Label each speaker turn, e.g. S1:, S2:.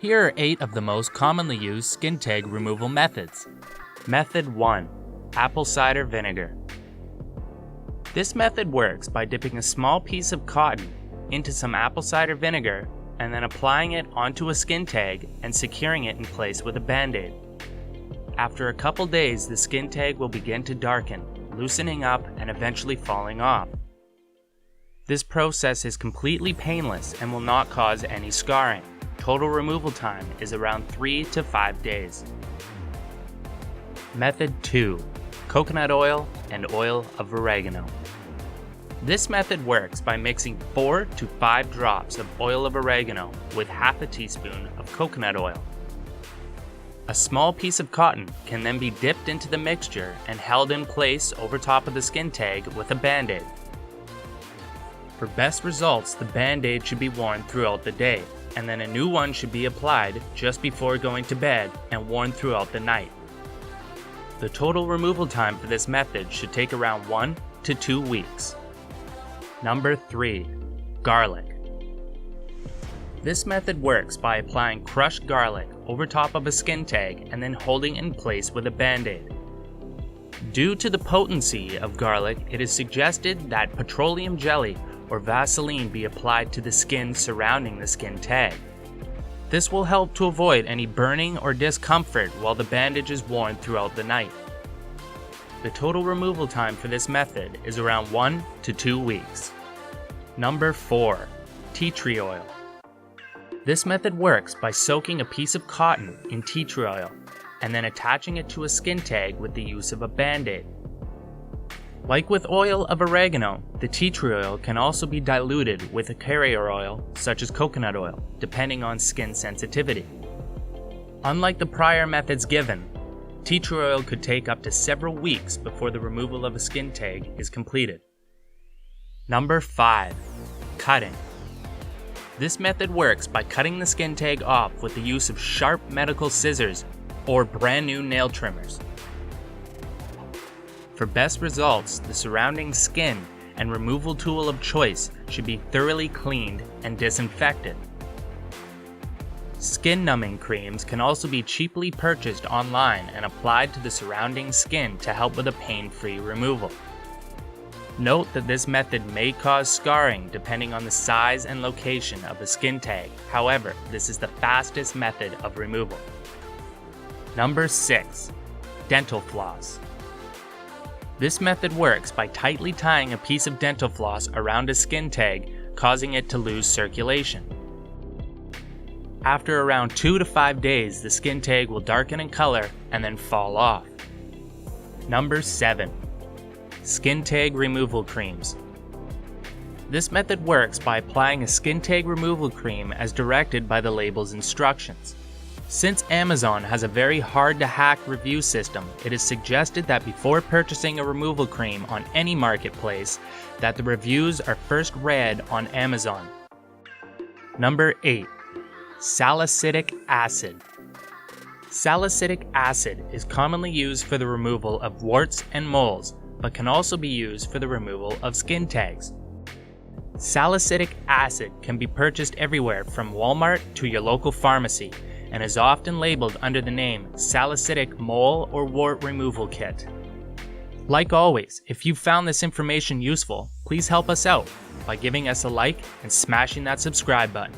S1: Here are 8 of the most commonly used skin tag removal methods. Method 1. Apple cider vinegar. This method works by dipping a small piece of cotton into some apple cider vinegar and then applying it onto a skin tag and securing it in place with a band-aid. After a couple days, the skin tag will begin to darken, loosening up and eventually falling off. This process is completely painless and will not cause any scarring. Total removal time is around 3 to 5 days. Method 2. Coconut oil and oil of oregano. This method works by mixing 4 to 5 drops of oil of oregano with half a teaspoon of coconut oil. A small piece of cotton can then be dipped into the mixture and held in place over top of the skin tag with a band-aid. For best results, the band-aid should be worn throughout the day, and then a new one should be applied just before going to bed and worn throughout the night. The total removal time for this method should take around 1 to 2 weeks. Number 3. Garlic. This method works by applying crushed garlic over top of a skin tag and then holding it in place with a band-aid. Due to the potency of garlic, it is suggested that petroleum jelly or Vaseline be applied to the skin surrounding the skin tag. This will help to avoid any burning or discomfort while the bandage is worn throughout the night. The total removal time for this method is around 1 to 2 weeks. Number 4. Tea tree oil. This method works by soaking a piece of cotton in tea tree oil and then attaching it to a skin tag with the use of a band-aid. Like with oil of oregano, the tea tree oil can also be diluted with a carrier oil such as coconut oil, depending on skin sensitivity. Unlike the prior methods given, tea tree oil could take up to several weeks before the removal of a skin tag is completed. Number 5. Cutting. This method works by cutting the skin tag off with the use of sharp medical scissors or brand new nail trimmers. For best results, the surrounding skin and removal tool of choice should be thoroughly cleaned and disinfected. Skin numbing creams can also be cheaply purchased online and applied to the surrounding skin to help with a pain-free removal. Note that this method may cause scarring depending on the size and location of the skin tag. However, this is the fastest method of removal. Number 6. Dental floss. This method works by tightly tying a piece of dental floss around a skin tag, causing it to lose circulation. After around 2 to 5 days, the skin tag will darken in color and then fall off. Number 7. Skin tag removal creams. This method works by applying a skin tag removal cream as directed by the label's instructions. Since Amazon has a very hard-to-hack review system, it is suggested that before purchasing a removal cream on any marketplace, that the reviews are first read on Amazon. Number 8. Salicylic acid. Salicylic acid is commonly used for the removal of warts and moles, but can also be used for the removal of skin tags. Salicylic acid can be purchased everywhere from Walmart to your local pharmacy, and is often labeled under the name Salicylic Mole or Wart Removal Kit. Like always, if you found this information useful, please help us out by giving us a like and smashing that subscribe button.